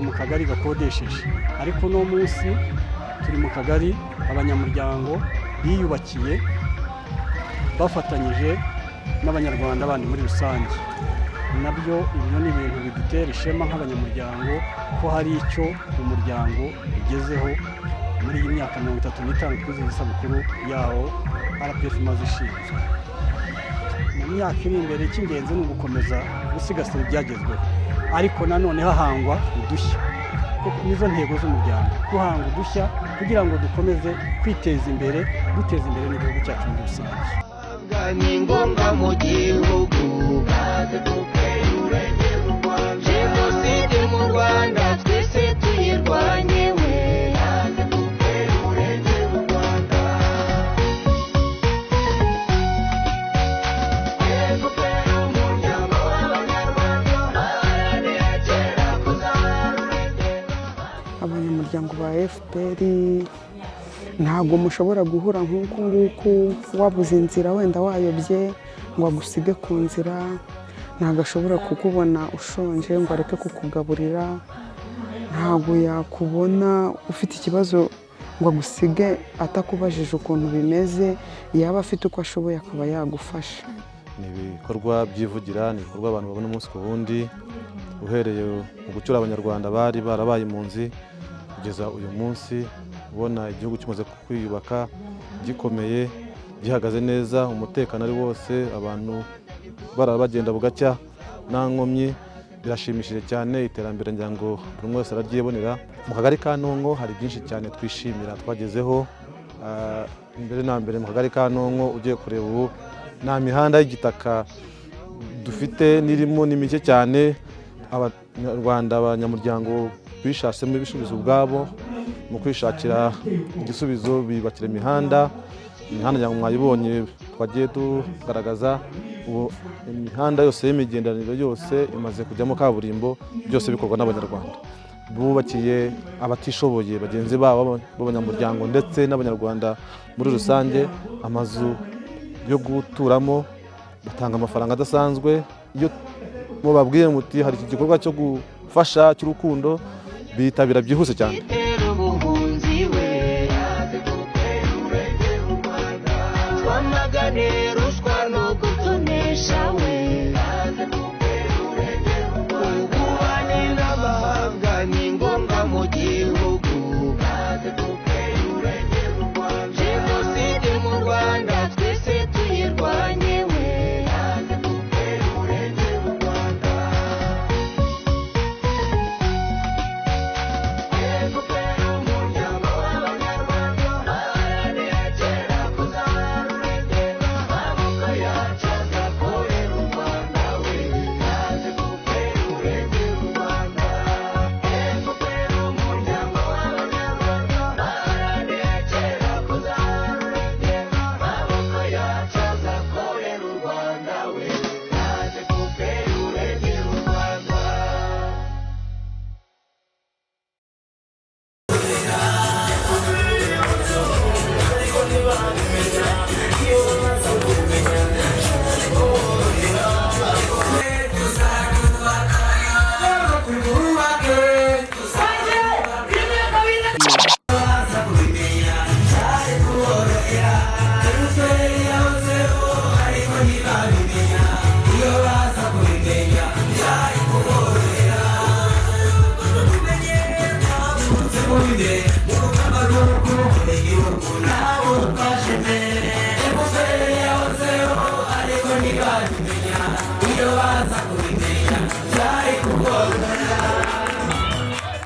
twabaga mu kagari gakodesheje, ariko uno munsi turi mu kagari abanyamuryango biyubakiye bafatanyije n'abanyarwanda bandi muri rusange. Nabyo ibyo ni ibintu bidutera ishema nk'abanyamuryango ko hari icyo umuryango ugezeho muri iyi myaka 35 twizihiza isabukuru yawo RPF imaze ishinzwe. Mu myaka iri imbere icy'ingenzi ni ugukomeza gusigasira ibyagezweho, ariko nanone hahangwa udushya, kuko nizo ntego z'umuryango, guhanga udushya kugira ngo dukomeze kwiteza imbere, duteza imbere n'igihugu cyacu muri rusange. Ni ngombwa mu gihugu Jenoside mu Rwanda twese tuyirwanye we. Abanyamuryango ba FPR ntabwo mushobora guhura nk'uku nguku wabuze inzira wenda wayobye ngo agusige ku nzira, ntabwo ashobora kukubona ushonje ngo areke kukugaburira, ntabwo yakubona ufite ikibazo ngo agusige atakubajije ukuntu bimeze, yaba afite uko ashoboye akaba yagufasha. Ni ibikorwa byivugira, ni ibikorwa abantu babona umunsi ku wundi, uhereye mu gucyura abanyarwanda bari barabaye impunzi kugeza uyu munsi ubona igihugu kimaze kwiyubaka gikomeye, gihagaze neza, umutekano ari wose, abantu barabagenda bugacya nta nkomyi. Birashimishije cyane, iterambere ngira ngo buri umwe wese araryibonera. Mu kagari ka Ntonko hari byinshi cyane twishimira twagezeho. Mbere na mbere mu kagari ka Ntonko ugiye kureba ubu nta mihanda y'igitaka dufite, n'irimo ni mike cyane. Abanyarwanda abanyamuryango bishasemo ibisubizo ubwabo mu kwishakira igisubizo, bibakira imihanda nyango mwayibonye twagiye tugaragaza. Ubu imihanda yose y'imigenderanire yose imaze kujyamo kaburimbo, byose bikorwa n'abanyarwanda. Bubakiye abatishoboye bagenzi babo b'abanyamuryango ndetse n'abanyarwanda muri rusange amazu yo guturamo, batanga amafaranga adasanzwe. Iyo mubabwiye muti hari iki gikorwa cyo gufasha cy'urukundo, bitabira byihuse cyane.